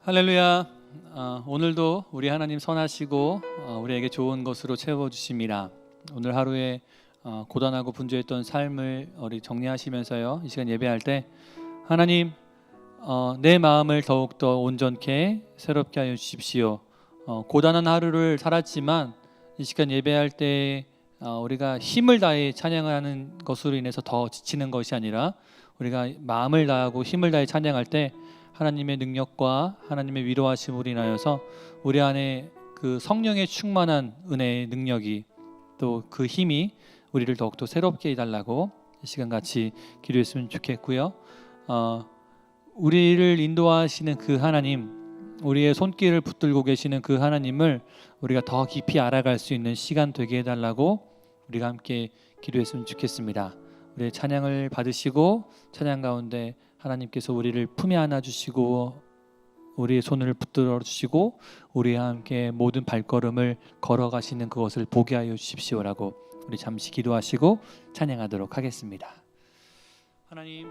할렐루야. 오늘도 우리 하나님 선하시고 우리에게 좋은 것으로 채워주십니다. 오늘 하루에 고단하고 분주했던 삶을 우리 정리하시면서요, 이 시간 예배할 때 하나님, 내 마음을 더욱더 온전케 새롭게 하여 주십시오. 고단한 하루를 살았지만 이 시간 예배할 때 우리가 힘을 다해 찬양하는 것으로 인해서 더 지치는 것이 아니라 우리가 마음을 다하고 힘을 다해 찬양할 때 하나님의 능력과 하나님의 위로하심으로 인하여서 우리 안에 그 성령의 충만한 은혜의 능력이, 또 그 힘이 우리를 더욱더 새롭게 해달라고 이 시간 같이 기도했으면 좋겠고요. 우리를 인도하시는 그 하나님, 우리의 손길을 붙들고 계시는 그 하나님을 우리가 더 깊이 알아갈 수 있는 시간 되게 해달라고 우리가 함께 기도했으면 좋겠습니다. 우리의 찬양을 받으시고 찬양 가운데 하나님께서 우리를 품에 안아주시고 우리의 손을 붙들어 주시고 우리와 함께 모든 발걸음을 걸어가시는 그것을 보게 하여 주십시오라고 우리 잠시 기도하시고 찬양하도록 하겠습니다. 하나님,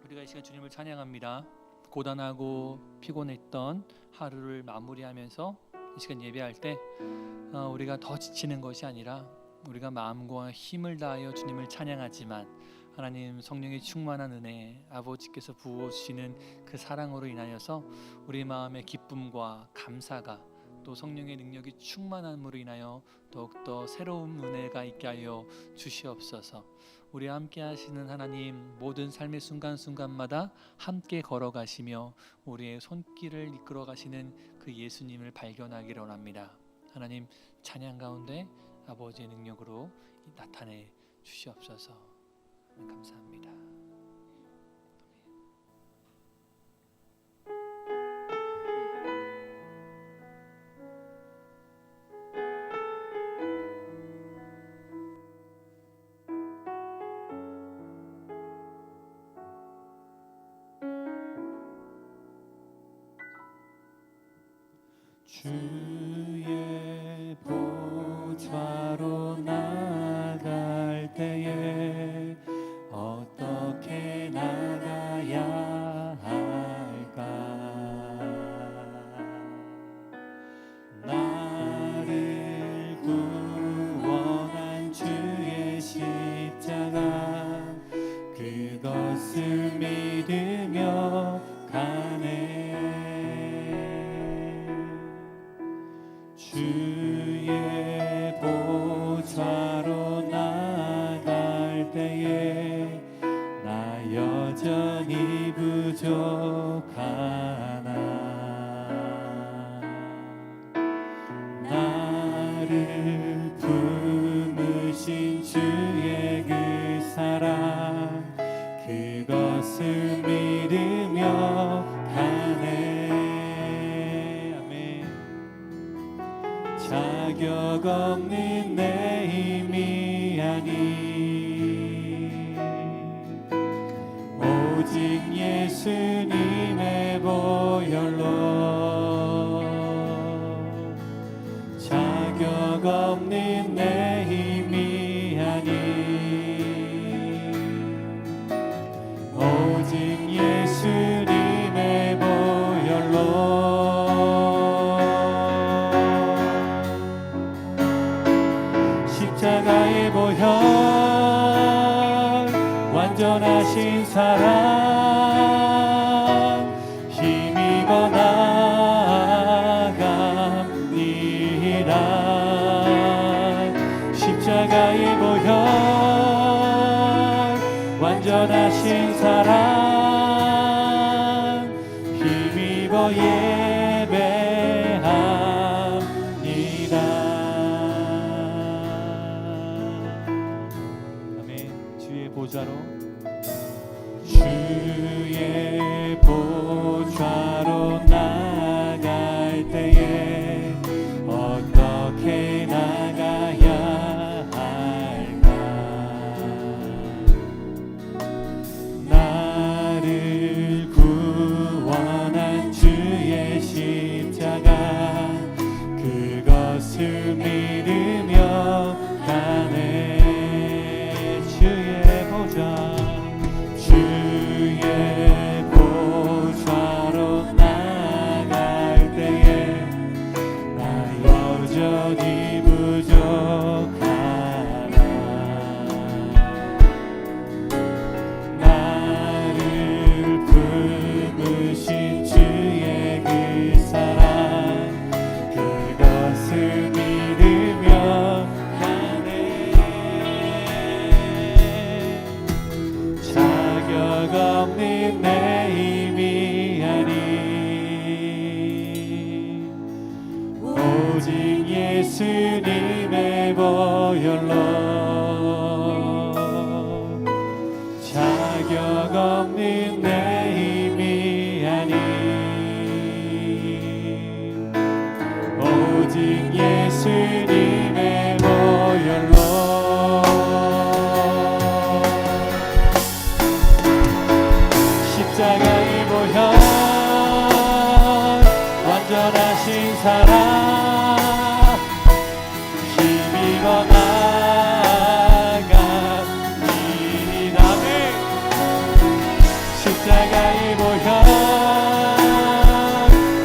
우리가 이 시간 주님을 찬양합니다. 고단하고 피곤했던 하루를 마무리하면서 이 시간 예배할 때 우리가 더 지치는 것이 아니라 우리가 마음과 힘을 다하여 주님을 찬양하지만 하나님 성령의 충만한 은혜, 아버지께서 부어주시는 그 사랑으로 인하여서 우리 마음의 기쁨과 감사가, 또 성령의 능력이 충만함으로 인하여 더욱더 새로운 은혜가 있게 하여 주시옵소서. 우리와 함께 하시는 하나님, 모든 삶의 순간순간마다 함께 걸어가시며 우리의 손길을 이끌어 가시는 그 예수님을 발견하기를 원합니다. 하나님, 찬양 가운데 아버지의 능력으로 나타내 주시옵소서. 감사합니다. 주의 보좌로 나갈 때에 어떻게 나가야 할까? 나를 구원한 주의 십자가, 그것을 믿으며 가네. 주의 보좌로 나갈 때에 나 여전히 부족하나. 나를 품으신 주의 그 사랑, 그것을 믿으며 가네. 아멘. 자격 없는 내 힘이 아닌 오직 예수님의 보혈로, 자격 없는 내 힘이 아닌 오직 예수님의 보혈로, 십자가의 보혈, 완전하신 사랑, 힘입어 나갑니다. 십자가의 보혈, 완전하신 사랑, 힘입어 예배합니다. 아멘. 주의 보좌로, 주의 보좌로 나갈 때에 어떻게 나가야 할까? 나를 구원한 주의 사랑 힘입어 나아갑니다. 십자가의 보혈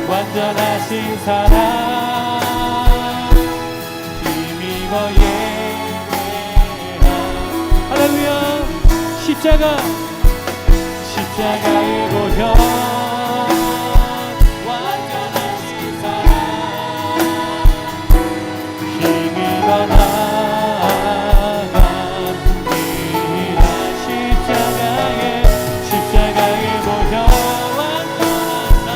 완전하신 사랑 힘입어 예배하. 할렐루야. 십자가의 보혈 완전하신 사랑 힘입어 나아갑니다. 십자가의 보혈 완전한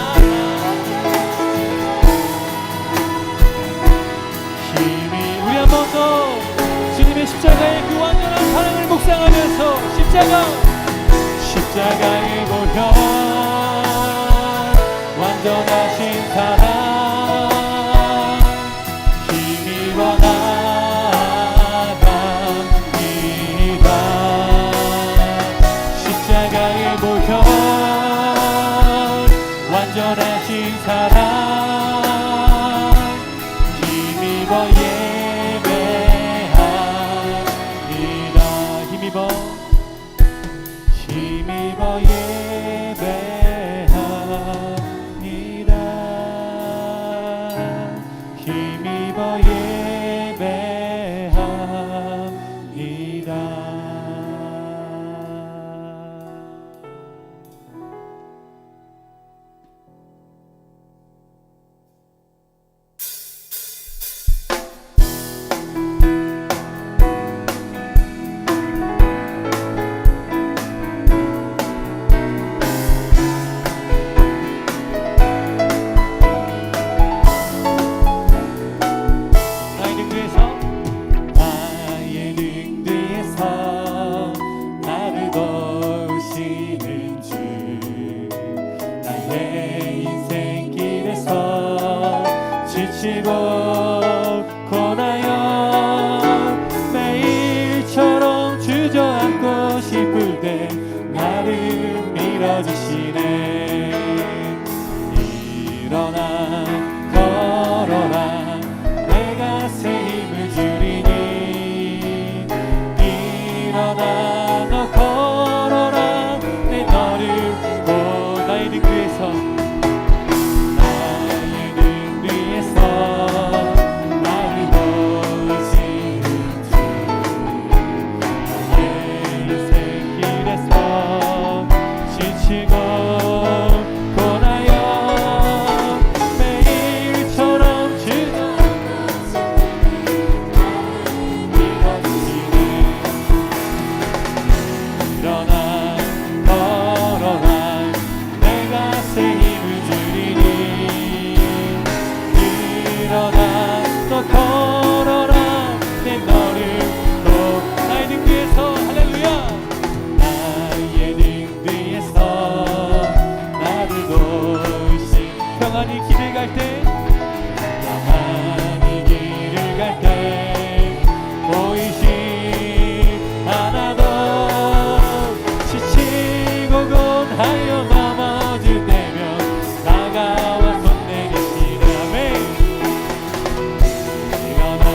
힘이. 우리 한 번 더 주님의 십자가의 그 완전한 사랑을 묵상하면서 십자가의 보혈 완전하신 사랑 힘입어 나아갑니다. 십자가의 보혈 완전하신 사랑 힘입어 예배합니다. 힘입어 예배합니다. 힘입어 예배합니다. 나의 등 뒤에서 나를 도우시는 주, 나의 인생길에서 지치고 고나여 매일처럼 주저앉고 싶을 때 나를 밀어주시네. 일어나 걸어라 내가 새 힘을 주리니. 일어나 너 걸어라 내 너를 보. 나의 등 뒤에서 나를 도우시는 주, 나의 인생길에서 지치고 고나여 매일처럼 밀어주시네. 일어나 걸어라 내가 새 힘을 주리니. 일어나 너 걸어라 내 너를 또. 나의 등 뒤에서 할렐루야. 나의 등 뒤에서 나를 도우시. 평안히 길을 갈 때 보이지 않아도 지치고 곤하여 넘어질 때면 다가와 손 내리시네. 아멘. 일어나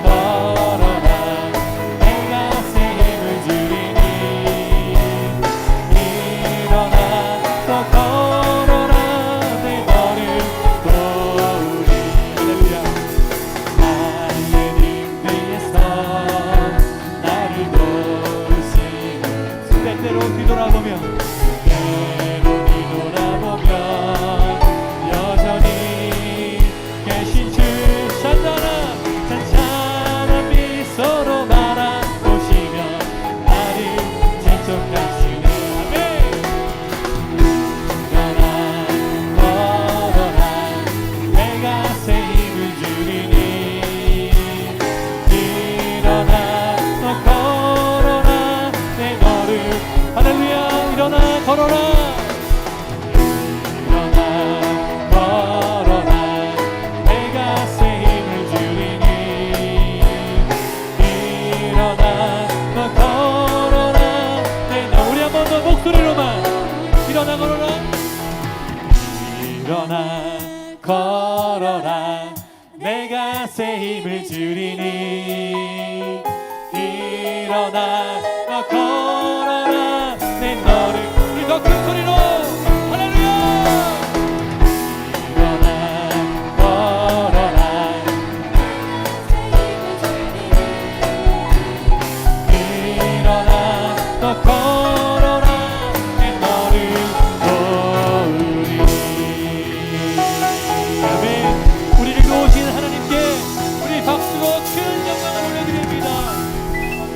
걸어라 내가 새 힘을 주리니. 일어나 또 걸어라 내 너를 도우리. 할렐루야. 나의 등 뒤에서 나를 도우시는 주, 때때로 뒤돌아보면 여전히 계신 주. 찬찬한 미소로 바라보시며 나를 재촉하시네. 아멘. 일어나 걸어라 내가 새 힘을 주리니. 일어나 너 걸어라 내 너를. 할렐루야. 일어나 걸어라. 일어나 걸어라 내가 새 힘을 주리니. 일어나 너 걸어라 내 너. 우리 한 번 더 목소리로만 일어나 걸어라. 일어나 걸어라 내가 새 힘을 주리니 일어나 너 걸어라 내 너를 우리 더 큰 소리로 할렐루야 일어나 걸어라 일어나 너 걸어라 내 너를 도우리 아멘 우리를 도우신 하나님께 우리 박수로 큰 영광을 올려드립니다 아멘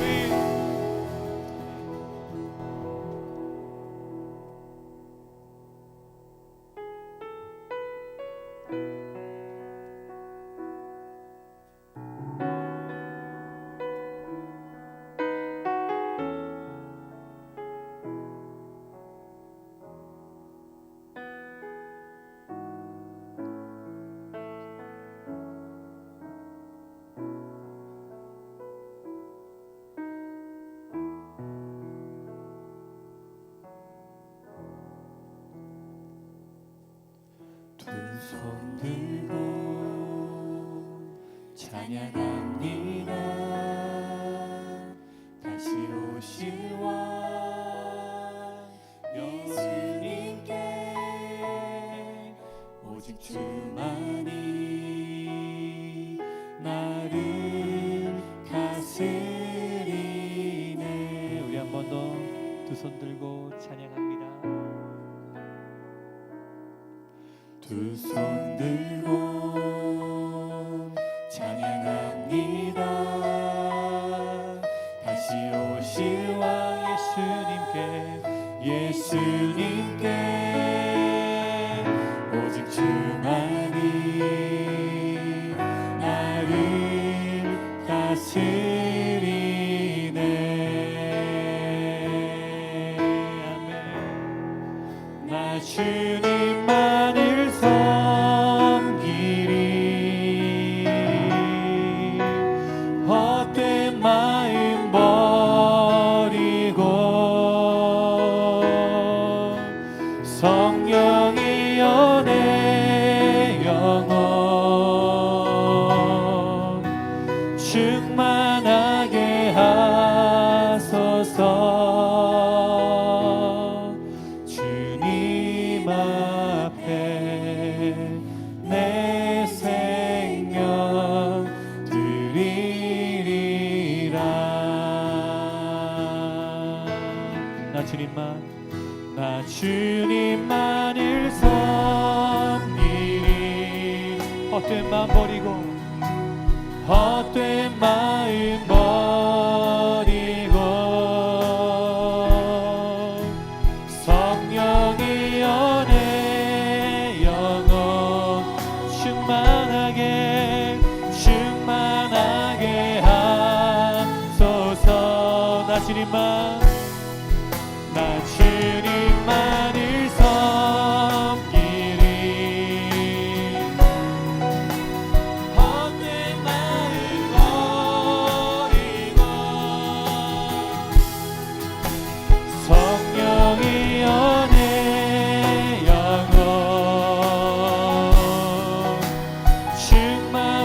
두 손 들고 찬양합니다 다시 오실 왕 예수님께 오직 주만이 나를 다스리네 우리 한 번 더 두 손 들고 찬양합니다 두 손 들고 찬양합니다 다시 오실 왕 예수님께 오직 주만이 나를 다스리네 아멘 나 주님만을 섬기리 헛된 마음 버리고 성령이여 내 영혼 충만하게 하소서 주님 앞에 내 생명 드리리라 나 주님만을 섬기리 헛된 마음 버리고 헛된 마음 버리고 성령이여 내 영혼 충만하게 하소서 나 주님만을 섬기리 헛된 마음 버리고 성령이여 내 영혼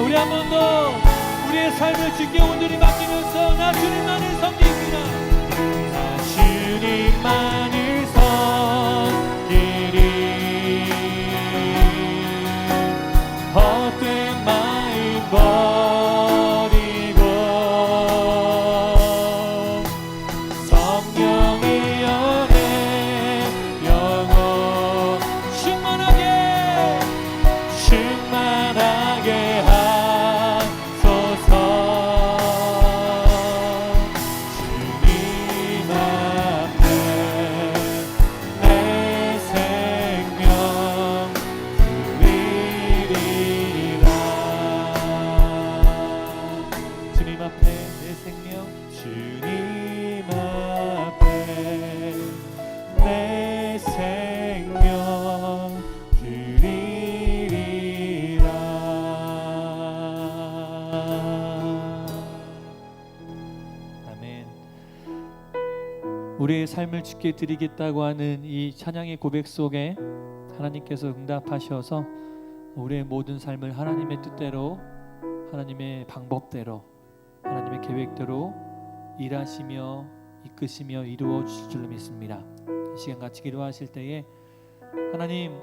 우리 한 번 더 우리의 삶을 주께 온전히 맡기면서 나 주님만을 섬깁니다 나 주님만을 섬기리 헛된 마음 버리고 성령이여 내 영혼 충만하게 하소서 주님 앞에 내 생명 드리리라 주님 앞에 내 생명 주님 앞에 내 생명 드리리라 아멘 우리의 삶을 주께 드리겠다고 하는 이 찬양의 고백 속에 하나님께서 응답하셔서 우리의 모든 삶을 하나님의 뜻대로, 하나님의 방법대로, 하나님의 계획대로 일하시며 이끄시며 이루어 주실 줄로 믿습니다. 이 시간 같이 기도하실 때에 하나님,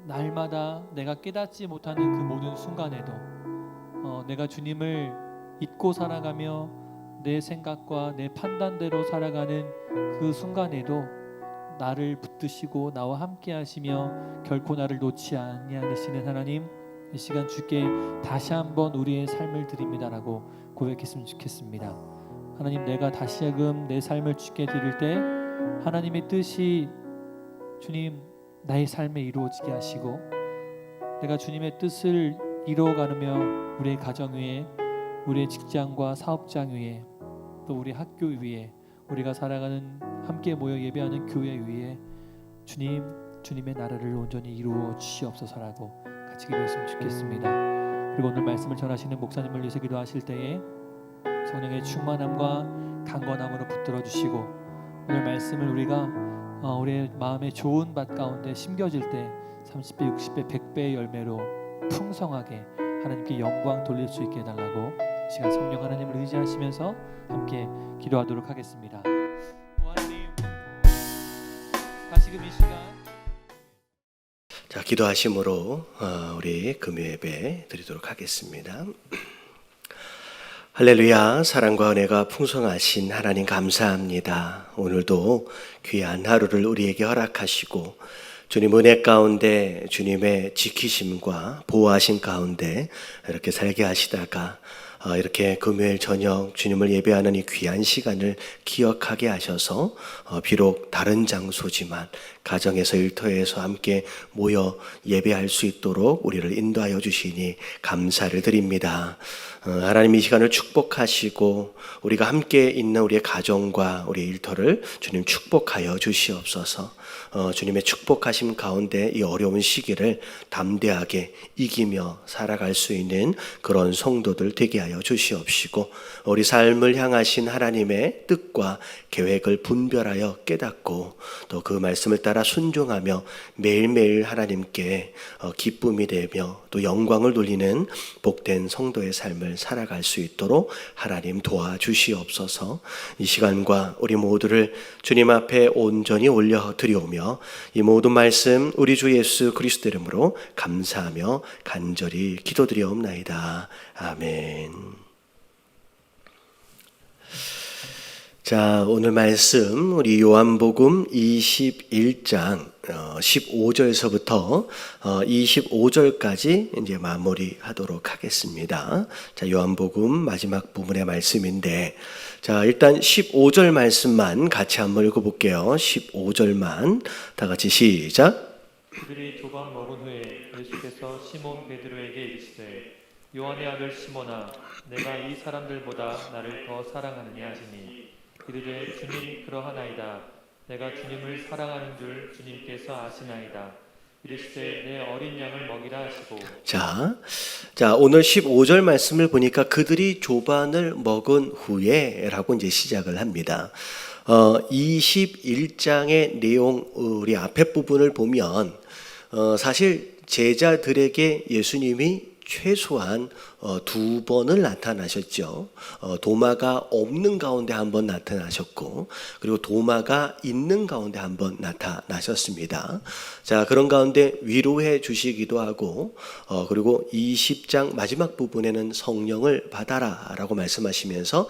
날마다 내가 깨닫지 못하는 그 모든 순간에도 내가 주님을 잊고 살아가며 내 생각과 내 판단대로 살아가는 그 순간에도 나를 붙드시고 나와 함께 하시며 결코 나를 놓지 아니하시는 하나님, 이 시간 주께 다시 한번 우리의 삶을 드립니다라고 고백했으면 좋겠습니다. 하나님, 내가 다시금 내 삶을 주께 드릴 때 하나님의 뜻이 주님 나의 삶에 이루어지게 하시고, 내가 주님의 뜻을 이루어가며 우리의 가정 위에, 우리의 직장과 사업장 위에, 또 우리 학교 위에, 우리가 살아가는 함께 모여 예배하는 교회 위에 주님의 나라를 온전히 이루어 주시옵소서라고 같이 기도했으면 좋겠습니다. 그리고 오늘 말씀을 전하시는 목사님을 위해서 기도하실 때에 성령의 충만함과 강건함으로 붙들어 주시고, 오늘 말씀을 우리가 우리의 마음에 좋은 밭 가운데 심겨질 때 30배, 60배, 100배의 열매로 풍성하게 하나님께 영광 돌릴 수 있게 해달라고 이 시간 성령 하나님을 의지하시면서 함께 기도하도록 하겠습니다. 하나님, 다시금 이 시간 자, 기도하심으로 우리 금요 예배 드리도록 하겠습니다. 할렐루야. 사랑과 은혜가 풍성하신 하나님 감사합니다. 오늘도 귀한 하루를 우리에게 허락하시고 주님 은혜 가운데 주님의 지키심과 보호하심 가운데 이렇게 살게 하시다가 이렇게 금요일 저녁 주님을 예배하는 이 귀한 시간을 기억하게 하셔서 비록 다른 장소지만 가정에서 일터에서 함께 모여 예배할 수 있도록 우리를 인도하여 주시니 감사를 드립니다. 하나님, 이 시간을 축복하시고 우리가 함께 있는 우리의 가정과 우리의 일터를 주님 축복하여 주시옵소서. 주님의 축복하심 가운데 이 어려운 시기를 담대하게 이기며 살아갈 수 있는 그런 성도들 되게 하여 주시옵시고, 우리 삶을 향하신 하나님의 뜻과 계획을 분별하여 깨닫고 또 그 말씀을 따라 순종하며 매일매일 하나님께 기쁨이 되며 또 영광을 돌리는 복된 성도의 삶을 살아갈 수 있도록 하나님 도와주시옵소서. 이 시간과 우리 모두를 주님 앞에 온전히 올려드리오며 이 모든 말씀 우리 주 예수 그리스도 이름으로 감사하며 간절히 기도드리옵나이다. 아멘. 자, 오늘 말씀 우리 요한복음 21장 15절에서부터 25절까지 이제 마무리하도록 하겠습니다. 자, 요한복음 마지막 부분의 말씀인데, 자, 일단 15절 말씀만 같이 한번 읽어볼게요. 15절만 다 같이 시작. 그들이 조각 먹은 후에 예수께서 시몬 베드로에게 이르시되, 요한의 아들 시몬아, 내가 이 사람들보다 나를 더 사랑하느냐 하시니, 이르되 주님 그러하나이다. 내가 주님을 사랑하는 줄 주님께서 아시나이다. 이르시되 내 어린 양을 먹이라 하시고. 자, 오늘 15절 말씀을 보니까 그들이 조반을 먹은 후에 라고 이제 시작을 합니다. 21장의 내용 우리 앞에 부분을 보면 사실 제자들에게 예수님이 최소한 2번을 나타나셨죠. 도마가 없는 가운데 한 번 나타나셨고, 그리고 도마가 있는 가운데 한 번 나타나셨습니다. 자, 그런 가운데 위로해 주시기도 하고, 그리고 20장 마지막 부분에는 성령을 받아라 라고 말씀하시면서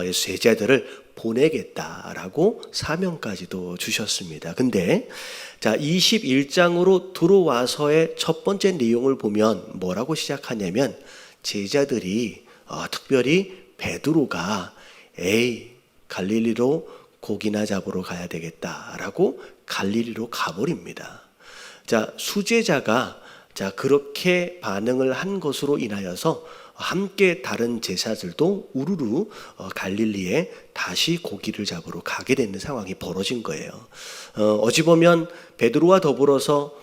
예수 제자들을 보내겠다라고 사명까지도 주셨습니다. 근데 자, 21장으로 들어와서의 첫 번째 내용을 보면 뭐라고 시작하냐면, 제자들이 특별히 베드로가 갈릴리로 고기나 잡으러 가야 되겠다라고 갈릴리로 가버립니다. 자, 수제자가 그렇게 반응을 한 것으로 인하여서 함께 다른 제사들도 우르르 갈릴리에 다시 고기를 잡으러 가게 되는 상황이 벌어진 거예요. 어찌 보면 베드로와 더불어서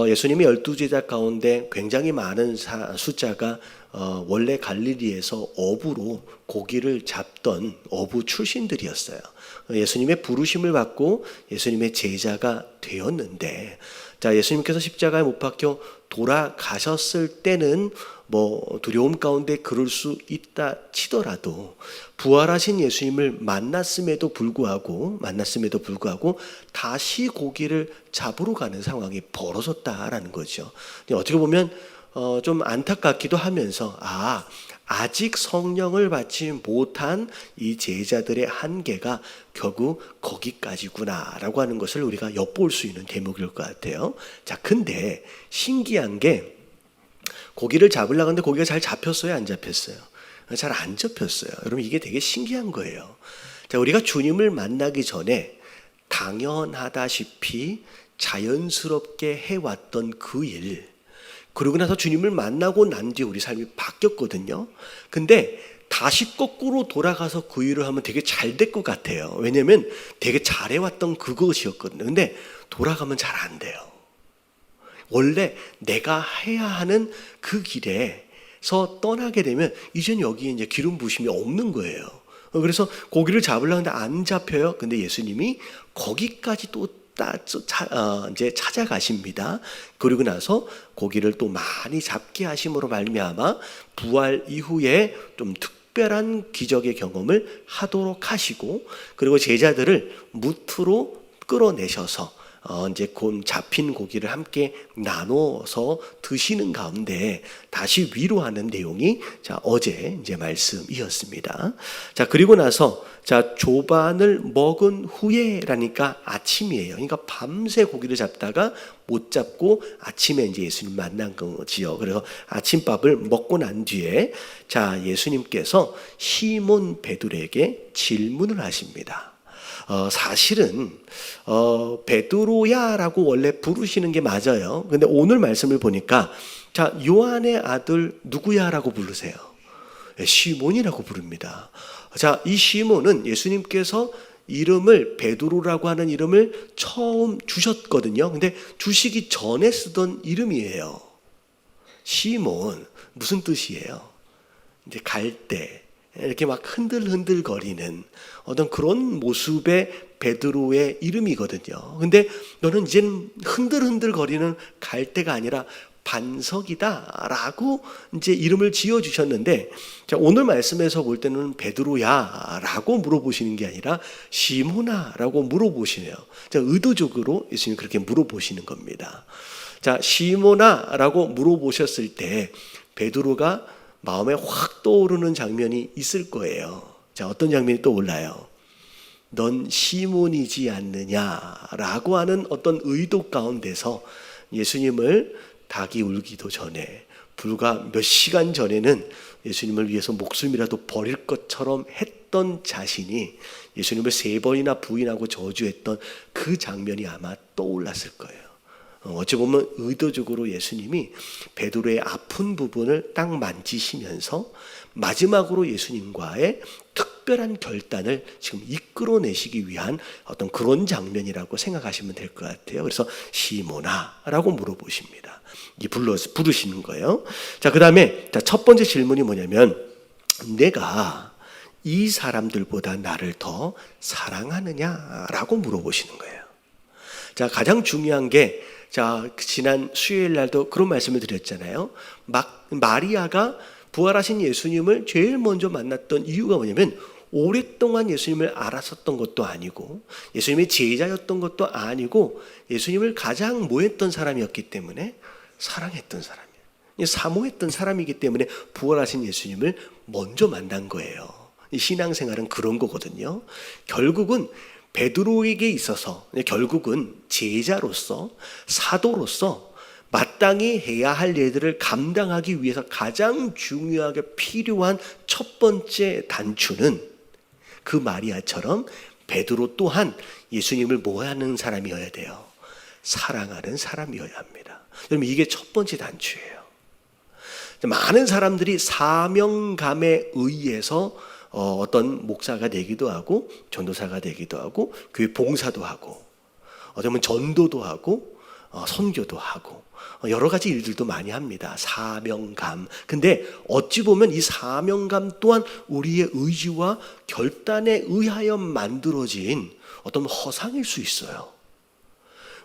예수님의 12제자 가운데 굉장히 많은 숫자가 원래 갈릴리에서 어부로 고기를 잡던 어부 출신들이었어요. 예수님의 부르심을 받고 예수님의 제자가 되었는데, 자, 예수님께서 십자가에 못 박혀 돌아가셨을 때는 뭐 두려움 가운데 그럴 수 있다 치더라도 부활하신 예수님을 만났음에도 불구하고 다시 고기를 잡으러 가는 상황이 벌어졌다라는 거죠. 어떻게 보면 좀 안타깝기도 하면서 아직 성령을 받지 못한 이 제자들의 한계가 결국 거기까지구나라고 하는 것을 우리가 엿볼 수 있는 대목일 것 같아요. 자, 근데 신기한 게 고기를 잡으려고 하는데 고기가 잘 잡혔어요, 안 잡혔어요? 잘 안 잡혔어요. 여러분, 이게 되게 신기한 거예요. 자, 우리가 주님을 만나기 전에 당연하다시피 자연스럽게 해왔던 그 일, 그러고 나서 주님을 만나고 난 뒤에 우리 삶이 바뀌었거든요. 근데 다시 거꾸로 돌아가서 그 일을 하면 되게 잘 될 것 같아요. 왜냐하면 되게 잘해왔던 그것이었거든요. 근데 돌아가면 잘 안 돼요. 원래 내가 해야 하는 그 길에서 떠나게 되면 이젠 여기에 이제 기름 부심이 없는 거예요. 그래서 고기를 잡으려고 하는데 안 잡혀요. 근데 예수님이 거기까지 또 이제 찾아가십니다. 그리고 나서 고기를 또 많이 잡게 하심으로 말미암아 부활 이후에 좀 특별한 기적의 경험을 하도록 하시고, 그리고 제자들을 무트로 끌어내셔서 이제 곧 잡힌 고기를 함께 나눠서 드시는 가운데 다시 위로하는 내용이 어제 이제 말씀이었습니다. 자, 그리고 나서 조반을 먹은 후에라니까 아침이에요. 그러니까 밤새 고기를 잡다가 못 잡고 아침에 이제 예수님 만난 거지요. 그래서 아침밥을 먹고 난 뒤에 예수님께서 시몬 베드로에게 질문을 하십니다. 사실은 베드로야라고 원래 부르시는 게 맞아요. 근데 오늘 말씀을 보니까 요한의 아들 누구야라고 부르세요? 시몬이라고 부릅니다. 이 시몬은 예수님께서 이름을 베드로라고 하는 이름을 처음 주셨거든요. 근데 주시기 전에 쓰던 이름이에요. 시몬, 무슨 뜻이에요? 이제 갈대, 이렇게 막 흔들흔들거리는 어떤 그런 모습의 베드로의 이름이거든요. 근데 너는 이제는 흔들흔들거리는 갈대가 아니라 반석이다라고 이제 이름을 지어주셨는데, 오늘 말씀에서 볼 때는 베드로야라고 물어보시는 게 아니라 시몬아라고 물어보시네요. 의도적으로 예수님 그렇게 물어보시는 겁니다. 시몬아라고 물어보셨을 때 베드로가 마음에 확 떠오르는 장면이 있을 거예요. 어떤 장면이 떠올라요? 넌 시몬이지 않느냐라고 하는 어떤 의도 가운데서 예수님을 닭이 울기도 전에, 불과 몇 시간 전에는 예수님을 위해서 목숨이라도 버릴 것처럼 했던 자신이 예수님을 3번이나 부인하고 저주했던 그 장면이 아마 떠올랐을 거예요. 어찌 보면 의도적으로 예수님이 베드로의 아픈 부분을 딱 만지시면서 마지막으로 예수님과의 특별한 결단을 지금 이끌어내시기 위한 어떤 그런 장면이라고 생각하시면 될 것 같아요. 그래서 시몬아라고 물어보십니다. 부르시는 거예요. 그 다음에 첫 번째 질문이 뭐냐면, 내가 이 사람들보다 나를 더 사랑하느냐라고 물어보시는 거예요. 가장 중요한 게, 지난 수요일 날도 그런 말씀을 드렸잖아요. 마리아가 부활하신 예수님을 제일 먼저 만났던 이유가 뭐냐면, 오랫동안 예수님을 알았었던 것도 아니고 예수님의 제자였던 것도 아니고 예수님을 가장 모했던 사람이었기 때문에 사랑했던 사람이에요. 사모했던 사람이기 때문에 부활하신 예수님을 먼저 만난 거예요. 이 신앙생활은 그런 거거든요. 결국은 베드로에게 있어서 결국은 제자로서, 사도로서 마땅히 해야 할 일들을 감당하기 위해서 가장 중요하게 필요한 첫 번째 단추는 그 마리아처럼 베드로 또한 예수님을 뭐 하는 사람이어야 돼요? 사랑하는 사람이어야 합니다. 여러분, 이게 첫 번째 단추예요. 많은 사람들이 사명감에 의해서 어떤 목사가 되기도 하고 전도사가 되기도 하고 교회 봉사도 하고 어쩌면 전도도 하고 선교도 하고 여러 가지 일들도 많이 합니다. 사명감. 근데 어찌 보면 이 사명감 또한 우리의 의지와 결단에 의하여 만들어진 어떤 허상일 수 있어요.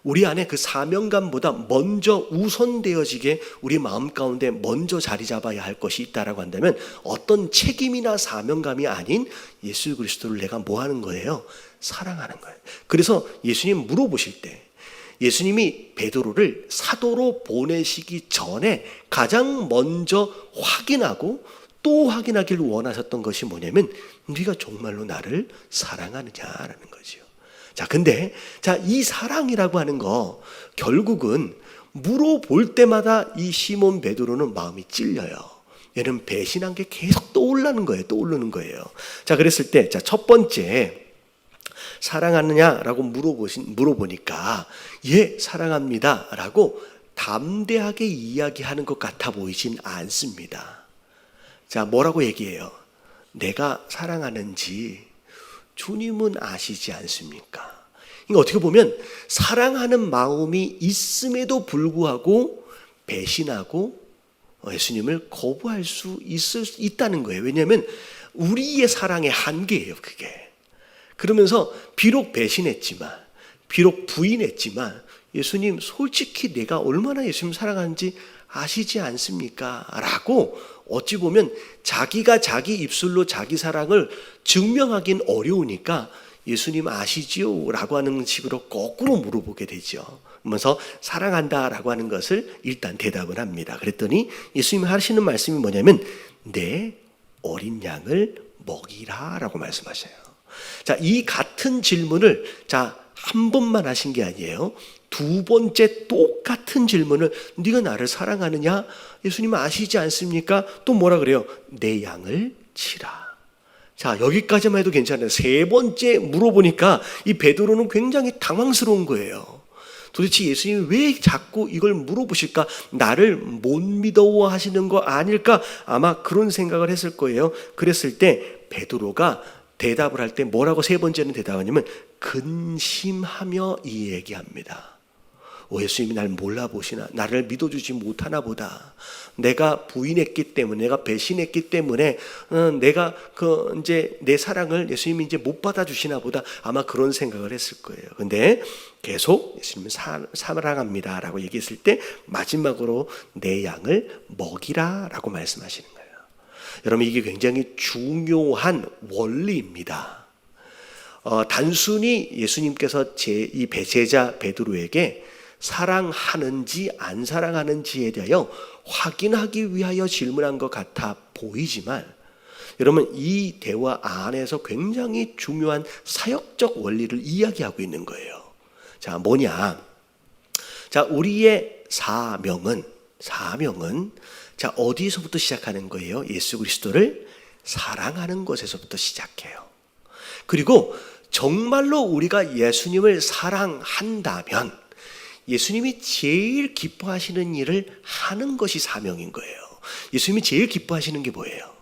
우리 안에 그 사명감보다 먼저 우선되어지게 우리 마음 가운데 먼저 자리 잡아야 할 것이 있다라고 한다면 어떤 책임이나 사명감이 아닌 예수 그리스도를 내가 뭐 하는 거예요? 사랑하는 거예요. 그래서 예수님 물어보실 때 예수님이 베드로를 사도로 보내시기 전에 가장 먼저 확인하고 또 확인하기를 원하셨던 것이 뭐냐면 네가 정말로 나를 사랑하느냐라는 거죠. 자, 근데 이 사랑이라고 하는 거 결국은 물어볼 때마다 이 시몬 베드로는 마음이 찔려요. 얘는 배신한 게 계속 떠오르는 거예요. 자, 그랬을 때 첫 번째 사랑하느냐라고 물어보니까 예, 사랑합니다라고 담대하게 이야기하는 것 같아 보이진 않습니다. 자, 뭐라고 얘기해요? 내가 사랑하는지 주님은 아시지 않습니까? 그러니까 어떻게 보면 사랑하는 마음이 있음에도 불구하고 배신하고 예수님을 거부할 수 있다는 거예요. 왜냐하면 우리의 사랑의 한계예요, 그게. 그러면서 비록 배신했지만, 비록 부인했지만 예수님 솔직히 내가 얼마나 예수님 사랑하는지 아시지 않습니까? 라고 어찌 보면 자기가 자기 입술로 자기 사랑을 증명하긴 어려우니까 예수님 아시지요? 라고 하는 식으로 거꾸로 물어보게 되죠. 그러면서 사랑한다 라고 하는 것을 일단 대답을 합니다. 그랬더니 예수님 하시는 말씀이 뭐냐면 내 어린 양을 먹이라 라고 말씀하셔요. 자, 이 같은 질문을 한 번만 하신 게 아니에요. 두 번째 똑같은 질문을 네가 나를 사랑하느냐? 예수님 아시지 않습니까? 또 뭐라 그래요? 내 양을 치라. 자, 여기까지만 해도 괜찮아요. 세 번째 물어보니까 이 베드로는 굉장히 당황스러운 거예요. 도대체 예수님이 왜 자꾸 이걸 물어보실까? 나를 못 믿어 하시는 거 아닐까? 아마 그런 생각을 했을 거예요. 그랬을 때 베드로가 대답을 할 때 뭐라고 세 번째는 대답하냐면 근심하며 이 얘기합니다. 예수님이 날 몰라보시나? 나를 믿어주지 못하나 보다. 내가 부인했기 때문에, 내가 배신했기 때문에, 내가 이제 내 사랑을 예수님이 이제 못 받아주시나 보다. 아마 그런 생각을 했을 거예요. 근데 계속 예수님은 사랑합니다 라고 얘기했을 때 마지막으로 내 양을 먹이라 라고 말씀하시는 거예요. 여러분, 이게 굉장히 중요한 원리입니다. 단순히 예수님께서 이 제자 베드로에게 사랑하는지 안 사랑하는지에 대하여 확인하기 위하여 질문한 것 같아 보이지만 여러분, 이 대화 안에서 굉장히 중요한 사역적 원리를 이야기하고 있는 거예요. 자, 뭐냐? 자, 우리의 사명은 어디서부터 시작하는 거예요? 예수 그리스도를 사랑하는 것에서부터 시작해요. 그리고 정말로 우리가 예수님을 사랑한다면 예수님이 제일 기뻐하시는 일을 하는 것이 사명인 거예요. 예수님이 제일 기뻐하시는 게 뭐예요?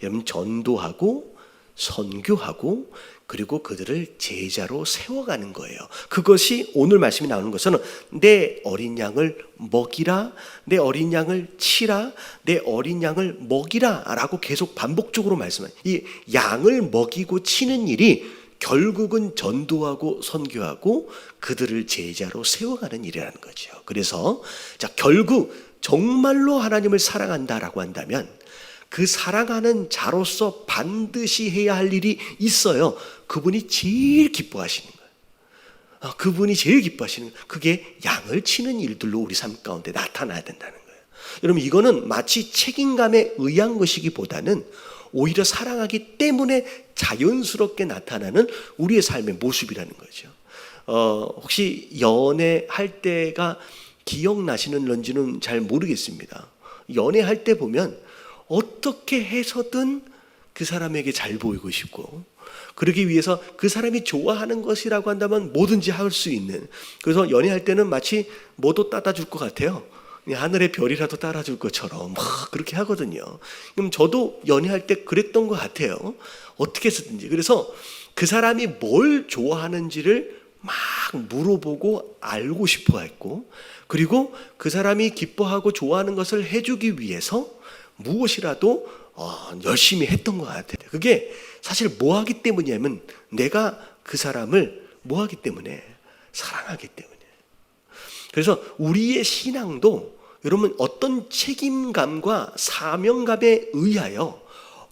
여러분, 전도하고 선교하고 그리고 그들을 제자로 세워가는 거예요. 그것이 오늘 말씀이 나오는 것은 내 어린 양을 먹이라, 내 어린 양을 치라, 내 어린 양을 먹이라 라고 계속 반복적으로 말씀해요. 이 양을 먹이고 치는 일이 결국은 전도하고 선교하고 그들을 제자로 세워가는 일이라는 거죠. 그래서 결국 정말로 하나님을 사랑한다라고 한다면 그 사랑하는 자로서 반드시 해야 할 일이 있어요. 그분이 제일 기뻐하시는 거예요. 그분이 제일 기뻐하시는 거예요. 그게 양을 치는 일들로 우리 삶 가운데 나타나야 된다는 거예요. 여러분, 이거는 마치 책임감에 의한 것이기보다는 오히려 사랑하기 때문에 자연스럽게 나타나는 우리의 삶의 모습이라는 거죠. 혹시 연애할 때가 기억나시는지는 잘 모르겠습니다. 연애할 때 보면 어떻게 해서든 그 사람에게 잘 보이고 싶고, 그러기 위해서 그 사람이 좋아하는 것이라고 한다면 뭐든지 할 수 있는, 그래서 연애할 때는 마치 뭐도 따다 줄 것 같아요. 하늘의 별이라도 따라줄 것처럼 막 그렇게 하거든요. 그럼 저도 연애할 때 그랬던 것 같아요. 어떻게 해서든지. 그래서 그 사람이 뭘 좋아하는지를 막 물어보고 알고 싶어 했고, 그리고 그 사람이 기뻐하고 좋아하는 것을 해주기 위해서 무엇이라도 열심히 했던 것 같아요. 그게 사실 뭐 하기 때문이냐면 내가 그 사람을 뭐 하기 때문에? 사랑하기 때문에. 그래서 우리의 신앙도 여러분 어떤 책임감과 사명감에 의하여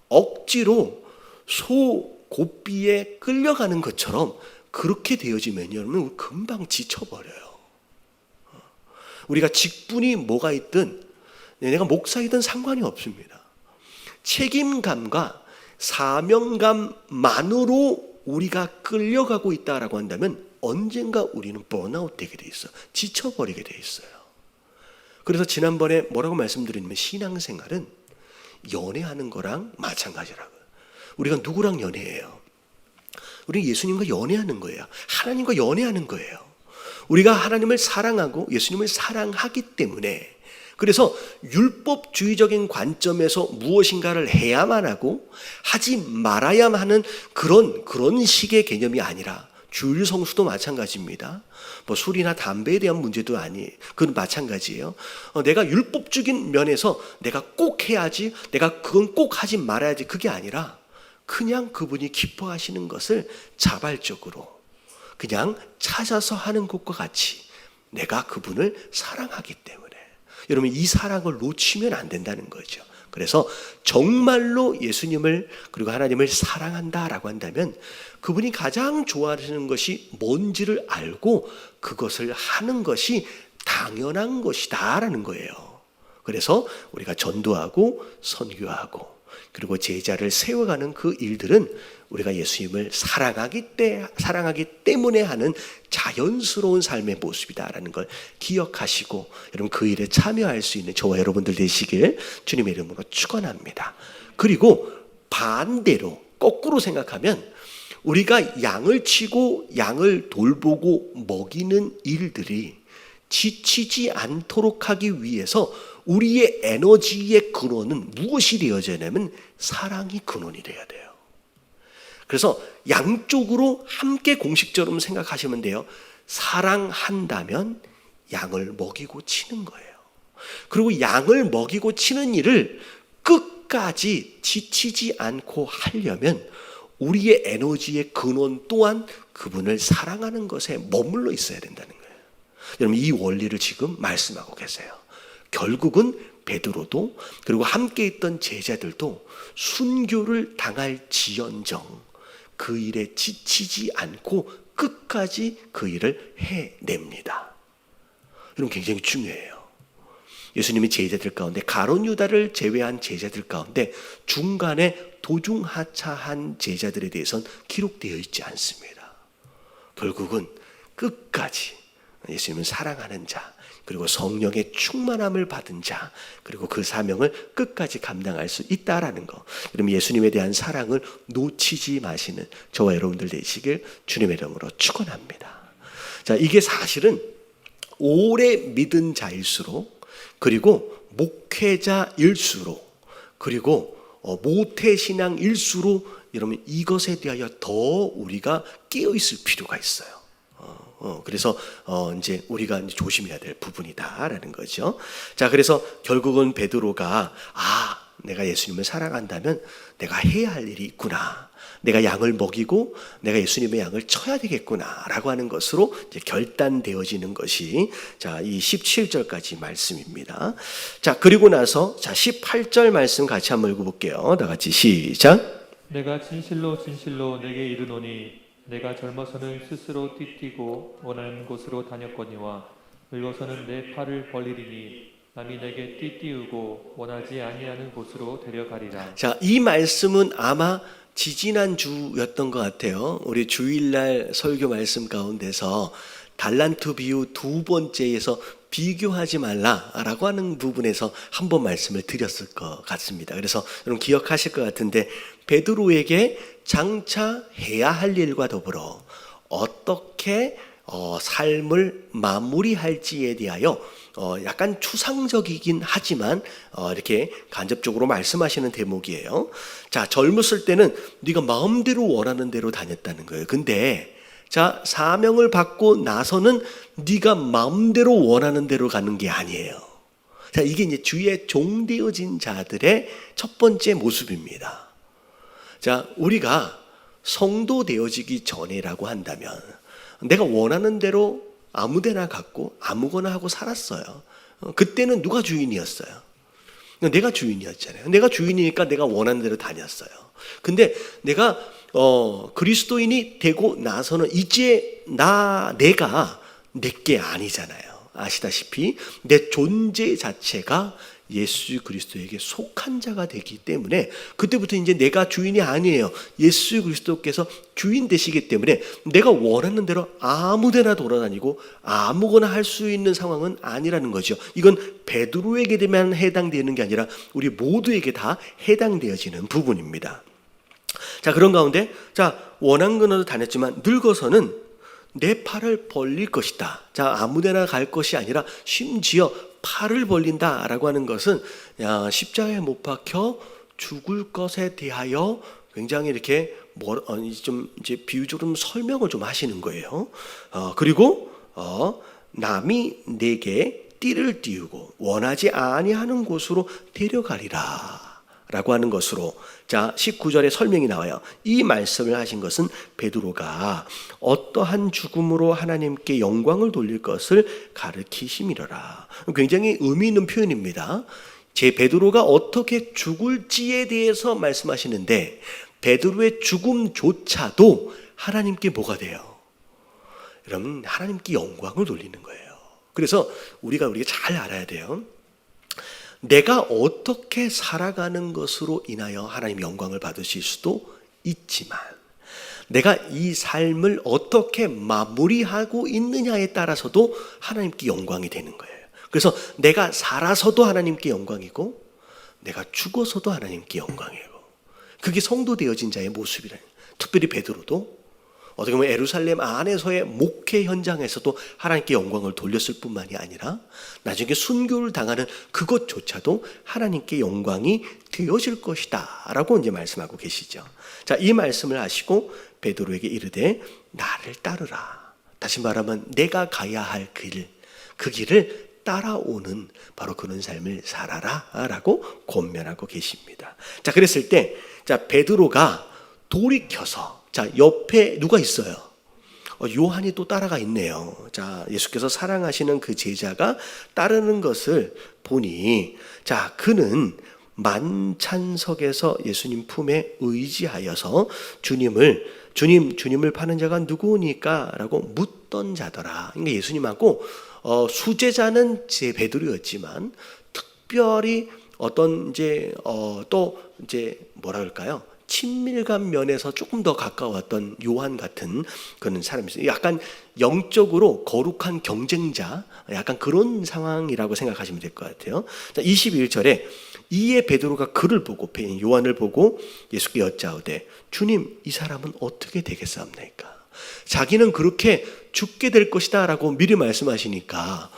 억지로 소 고삐에 끌려가는 것처럼 그렇게 되어지면 여러분 금방 지쳐버려요. 우리가 직분이 뭐가 있든 내가 목사이든 상관이 없습니다. 책임감과 사명감만으로 우리가 끌려가고 있다라고 한다면 언젠가 우리는 번아웃 되게 돼 있어요. 지쳐버리게 돼 있어요. 그래서 지난번에 뭐라고 말씀드렸냐면 신앙생활은 연애하는 거랑 마찬가지라고요. 우리가 누구랑 연애해요? 우리는 예수님과 연애하는 거예요. 하나님과 연애하는 거예요. 우리가 하나님을 사랑하고 예수님을 사랑하기 때문에, 그래서 율법주의적인 관점에서 무엇인가를 해야만 하고 하지 말아야만 하는 그런 식의 개념이 아니라, 주일 성수도 마찬가지입니다. 뭐 술이나 담배에 대한 문제도 아니에요. 그건 마찬가지예요. 내가 율법적인 면에서 내가 꼭 해야지, 내가 그건 꼭 하지 말아야지, 그게 아니라 그냥 그분이 기뻐하시는 것을 자발적으로 그냥 찾아서 하는 것과 같이 내가 그분을 사랑하기 때문에, 여러분 이 사랑을 놓치면 안 된다는 거죠. 그래서 정말로 예수님을 그리고 하나님을 사랑한다라고 한다면 그분이 가장 좋아하시는 것이 뭔지를 알고 그것을 하는 것이 당연한 것이다라는 거예요. 그래서 우리가 전도하고 선교하고 그리고 제자를 세워가는 그 일들은 우리가 예수님을 사랑하기 때문에 하는 자연스러운 삶의 모습이다라는 걸 기억하시고 여러분 그 일에 참여할 수 있는 저와 여러분들 되시길 주님의 이름으로 축원합니다. 그리고 반대로 거꾸로 생각하면 우리가 양을 치고 양을 돌보고 먹이는 일들이 지치지 않도록 하기 위해서 우리의 에너지의 근원은 무엇이 되어져야 되냐면 사랑이 근원이 되어야 돼요. 그래서 양쪽으로 함께 공식적으로 생각하시면 돼요. 사랑한다면 양을 먹이고 치는 거예요. 그리고 양을 먹이고 치는 일을 끝까지 지치지 않고 하려면 우리의 에너지의 근원 또한 그분을 사랑하는 것에 머물러 있어야 된다는 거예요. 여러분 이 원리를 지금 말씀하고 계세요. 결국은 베드로도 그리고 함께 있던 제자들도 순교를 당할 지연정 그 일에 지치지 않고 끝까지 그 일을 해냅니다. 여러분 굉장히 중요해요. 예수님이 제자들 가운데 가룟 유다를 제외한 제자들 가운데 중간에 도중하차한 제자들에 대해서는 기록되어 있지 않습니다. 결국은 끝까지 예수님을 사랑하는 자 그리고 성령의 충만함을 받은 자 그리고 그 사명을 끝까지 감당할 수 있다라는 거. 그럼 예수님에 대한 사랑을 놓치지 마시는 저와 여러분들 되시길 주님의 이름으로 축원합니다. 자, 이게 사실은 오래 믿은 자일수록 그리고 목회자일수록 그리고 모태신앙일수록 여러분 이것에 대하여 더 우리가 깨어있을 필요가 있어요. 그래서 이제 우리가 이제 조심해야 될 부분이다라는 거죠. 자, 그래서 결국은 베드로가 내가 예수님을 사랑한다면 내가 해야 할 일이 있구나. 내가 양을 먹이고 내가 예수님의 양을 쳐야 되겠구나라고 하는 것으로 이제 결단되어지는 것이 자, 이 17절까지 말씀입니다. 자, 그리고 나서 자, 18절 말씀 같이 한번 읽어볼게요. 다 같이 시작. 내가 진실로 진실로 내게 이르노니 내가 젊어서는 스스로 띠뛰고 원하는 곳으로 다녔거니와 늙어서는 내 팔을 벌리리니 남이 내게 띠띠우고 원하지 아니하는 곳으로 데려가리라. 자, 이 말씀은 아마 지지난 주였던 것 같아요. 우리 주일날 설교 말씀 가운데서 달란트 비유 두 번째에서 비교하지 말라라고 하는 부분에서 한번 말씀을 드렸을 것 같습니다. 그래서 여러분 기억하실 것 같은데 베드로에게 장차 해야 할 일과 더불어 어떻게 삶을 마무리할지에 대하여 약간 추상적이긴 하지만 이렇게 간접적으로 말씀하시는 대목이에요. 자, 젊었을 때는 네가 마음대로 원하는 대로 다녔다는 거예요. 근데 자, 사명을 받고 나서는 네가 마음대로 원하는 대로 가는 게 아니에요. 자, 이게 이제 주의 종되어진 자들의 첫 번째 모습입니다. 자, 우리가 성도 되어지기 전에라고 한다면 내가 원하는 대로 아무데나 갖고 아무거나 하고 살았어요. 그때는 누가 주인이었어요? 내가 주인이었잖아요. 내가 주인이니까 내가 원하는 대로 다녔어요. 근데 내가 그리스도인이 되고 나서는 이제 내가 내게 아니잖아요. 아시다시피 내 존재 자체가 예수 그리스도에게 속한 자가 되기 때문에 그때부터 이제 내가 주인이 아니에요. 예수 그리스도께서 주인 되시기 때문에 내가 원하는 대로 아무데나 돌아다니고 아무거나 할 수 있는 상황은 아니라는 거죠. 이건 베드로에게만 해당되는 게 아니라 우리 모두에게 다 해당되어지는 부분입니다. 자, 그런 가운데 원한 건으로 다녔지만 늙어서는 내 팔을 벌릴 것이다. 자, 아무데나 갈 것이 아니라 심지어 팔을 벌린다라고 하는 것은 십자가에 못 박혀 죽을 것에 대하여 굉장히 이렇게 좀 이제 비유적으로 설명을 좀 하시는 거예요. 그리고 남이 내게 띠를 띄우고 원하지 아니하는 곳으로 데려가리라. 라고 하는 것으로 19절에 설명이 나와요. 이 말씀을 하신 것은 베드로가 어떠한 죽음으로 하나님께 영광을 돌릴 것을 가르치심이로라. 굉장히 의미 있는 표현입니다. 베드로가 어떻게 죽을지에 대해서 말씀하시는데 베드로의 죽음조차도 하나님께 뭐가 돼요? 여러분, 하나님께 영광을 돌리는 거예요. 그래서 우리가 잘 알아야 돼요. 내가 어떻게 살아가는 것으로 인하여 하나님 영광을 받으실 수도 있지만 내가 이 삶을 어떻게 마무리하고 있느냐에 따라서도 하나님께 영광이 되는 거예요. 그래서 내가 살아서도 하나님께 영광이고 내가 죽어서도 하나님께 영광이고 그게 성도 되어진 자의 모습이라는, 특별히 베드로도 어떻게 보면 예루살렘 안에서의 목회 현장에서도 하나님께 영광을 돌렸을 뿐만이 아니라 나중에 순교를 당하는 그것조차도 하나님께 영광이 되어질 것이다 라고 이제 말씀하고 계시죠. 자, 이 말씀을 하시고 베드로에게 이르되 나를 따르라. 다시 말하면 내가 가야 할 그 길을 따라오는 바로 그런 삶을 살아라 라고 권면하고 계십니다. 자, 그랬을 때 베드로가 돌이켜서 옆에 누가 있어요? 요한이 또 따라가 있네요. 예수께서 사랑하시는 그 제자가 따르는 것을 보니 그는 만찬석에서 예수님 품에 의지하여서 주님을 파는 자가 누구니까? 라고 묻던 자더라. 그러니까 예수님하고 수제자는 제 베드로였지만 특별히 어떤 또 뭐라 그럴까요? 친밀감 면에서 조금 더 가까웠던 요한 같은 그런 사람이었어요. 약간 영적으로 거룩한 경쟁자, 약간 그런 상황이라고 생각하시면 될 것 같아요. 21절에 이에 베드로가 그를 보고, 요한을 보고 예수께 여짜오되 주님, 이 사람은 어떻게 되겠사옵나이까? 자기는 그렇게 죽게 될 것이다 라고 미리 말씀하시니까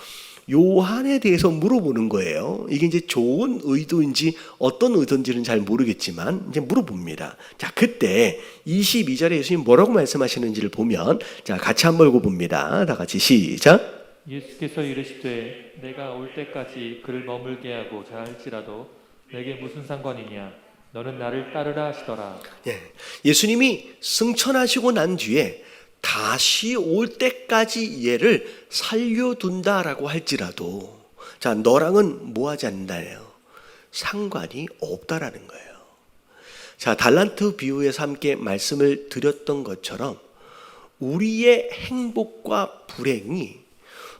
요한에 대해서 물어보는 거예요. 이게 이제 좋은 의도인지 어떤 의도인지는 잘 모르겠지만 이제 물어봅니다. 그때 22절에 예수님 뭐라고 말씀하시는지를 보면 같이 한번 읽어봅니다. 다 같이 시작. 예수께서 이르시되 내가 올 때까지 그를 머물게 하고자 할지라도 내게 무슨 상관이냐? 너는 나를 따르라 하시더라. 예수님이 승천하시고 난 뒤에 다시 올 때까지 얘를 살려둔다라고 할지라도 너랑은 뭐 하지 않는다예요? 상관이 없다라는 거예요. 달란트 비유에서 함께 말씀을 드렸던 것처럼 우리의 행복과 불행이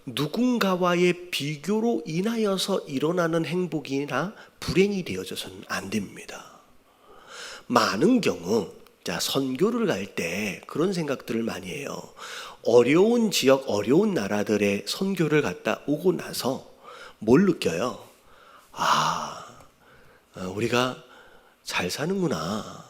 누군가와의 비교로 인하여서 일어나는 행복이나 불행이 되어져서는 안 됩니다. 많은 경우 선교를 갈 때 그런 생각들을 많이 해요. 어려운 지역, 어려운 나라들의 선교를 갔다 오고 나서 뭘 느껴요? 우리가 잘 사는구나.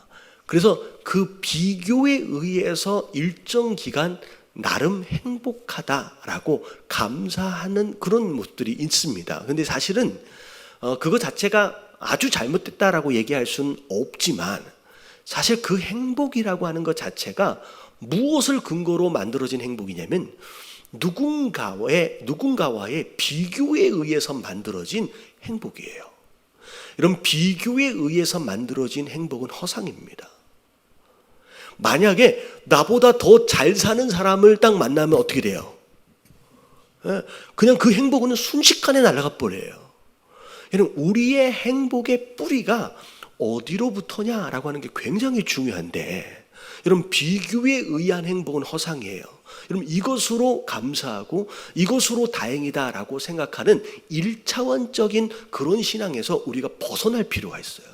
그래서 그 비교에 의해서 일정 기간 나름 행복하다라고 감사하는 그런 모습들이 있습니다. 근데 사실은 그거 자체가 아주 잘못됐다라고 얘기할 수는 없지만 사실 그 행복이라고 하는 것 자체가 무엇을 근거로 만들어진 행복이냐면 누군가와의 비교에 의해서 만들어진 행복이에요. 이런 비교에 의해서 만들어진 행복은 허상입니다. 만약에 나보다 더 잘 사는 사람을 딱 만나면 어떻게 돼요? 그냥 그 행복은 순식간에 날아가 버려요. 여러분, 우리의 행복의 뿌리가 어디로부터냐라고 하는 게 굉장히 중요한데, 여러분, 비교에 의한 행복은 허상이에요. 여러분, 이것으로 감사하고 이것으로 다행이다라고 생각하는 1차원적인 그런 신앙에서 우리가 벗어날 필요가 있어요.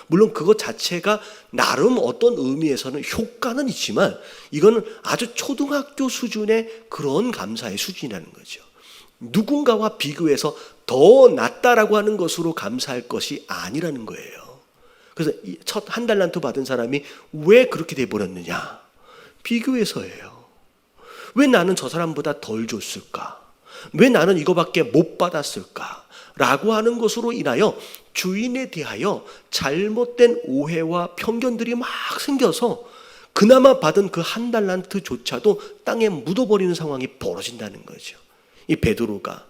물론 그것 자체가 나름 어떤 의미에서는 효과는 있지만 이거는 아주 초등학교 수준의 그런 감사의 수준이라는 거죠. 누군가와 비교해서 더 낫다라고 하는 것으로 감사할 것이 아니라는 거예요. 그래서 첫 한 달란트 받은 사람이 왜 그렇게 돼버렸느냐? 비교해서예요. 왜 나는 저 사람보다 덜 줬을까? 왜 나는 이거밖에 못 받았을까? 라고 하는 것으로 인하여 주인에 대하여 잘못된 오해와 편견들이 막 생겨서 그나마 받은 그 한 달란트조차도 땅에 묻어버리는 상황이 벌어진다는 거죠. 이 베드로가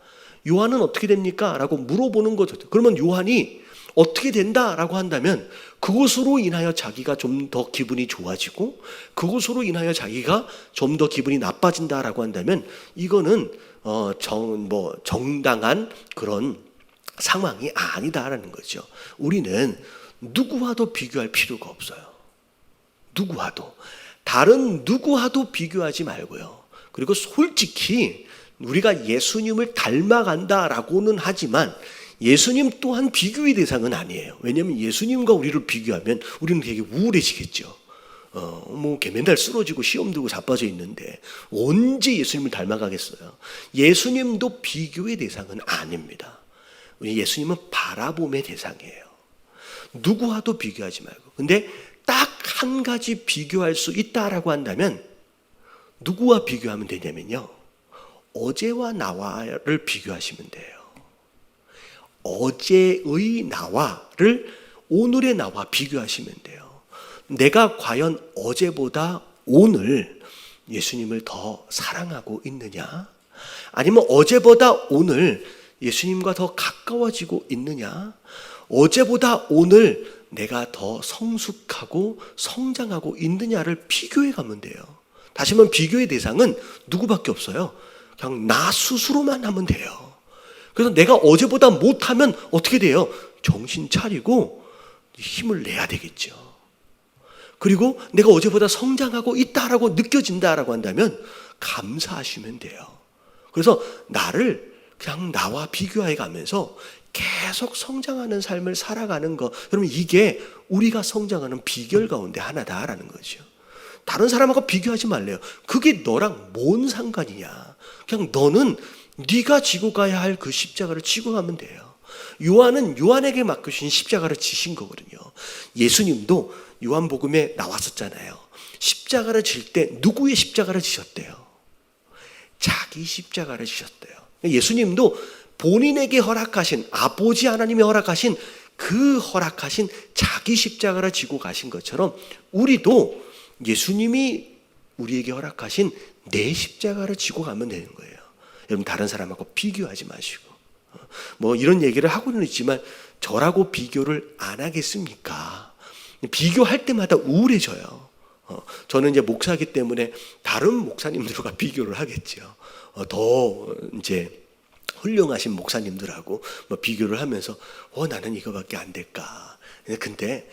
요한은 어떻게 됩니까? 라고 물어보는 거죠. 그러면 요한이 어떻게 된다라고 한다면 그것으로 인하여 자기가 좀 더 기분이 좋아지고 그것으로 인하여 자기가 좀 더 기분이 나빠진다라고 한다면 이거는 정당한 그런 상황이 아니다라는 거죠. 우리는 누구와도 비교할 필요가 없어요. 누구와도. 다른 누구와도 비교하지 말고요. 그리고 솔직히 우리가 예수님을 닮아간다라고는 하지만 예수님 또한 비교의 대상은 아니에요. 왜냐하면 예수님과 우리를 비교하면 우리는 되게 우울해지겠죠. 걔 맨날 쓰러지고 시험 들고 자빠져 있는데 언제 예수님을 닮아가겠어요? 예수님도 비교의 대상은 아닙니다. 예수님은 바라봄의 대상이에요. 누구와도 비교하지 말고. 근데 딱 한 가지 비교할 수 있다라고 한다면 누구와 비교하면 되냐면요. 어제와 나와를 비교하시면 돼요. 어제의 나와를 오늘의 나와 비교하시면 돼요. 내가 과연 어제보다 오늘 예수님을 더 사랑하고 있느냐? 아니면 어제보다 오늘 예수님과 더 가까워지고 있느냐? 어제보다 오늘 내가 더 성숙하고 성장하고 있느냐를 비교해 가면 돼요. 다시 한번 비교의 대상은 누구밖에 없어요. 그냥 나 스스로만 하면 돼요. 그래서 내가 어제보다 못하면 어떻게 돼요? 정신 차리고 힘을 내야 되겠죠. 그리고 내가 어제보다 성장하고 있다라고 느껴진다라고 한다면 감사하시면 돼요. 그래서 나를 그냥 나와 비교해 가면서 계속 성장하는 삶을 살아가는 거, 여러분 이게 우리가 성장하는 비결 가운데 하나다라는 거죠. 다른 사람하고 비교하지 말래요. 그게 너랑 뭔 상관이냐. 그냥 너는 네가 지고 가야 할 그 십자가를 지고 가면 돼요. 요한은 요한에게 맡겨주신 십자가를 지신 거거든요. 예수님도 요한복음에 나왔었잖아요. 십자가를 질 때 누구의 십자가를 지셨대요? 자기 십자가를 지셨대요. 예수님도 본인에게 허락하신, 아버지 하나님이 허락하신 그 허락하신 자기 십자가를 지고 가신 것처럼 우리도 예수님이 우리에게 허락하신 내 십자가를 지고 가면 되는 거예요. 여러분 다른 사람하고 비교하지 마시고 이런 얘기를 하고는 있지만 저라고 비교를 안 하겠습니까? 비교할 때마다 우울해져요. 저는 이제 목사이기 때문에 다른 목사님들과 비교를 하겠죠. 더 이제 훌륭하신 목사님들하고 비교를 하면서 나는 이거밖에 안 될까? 근데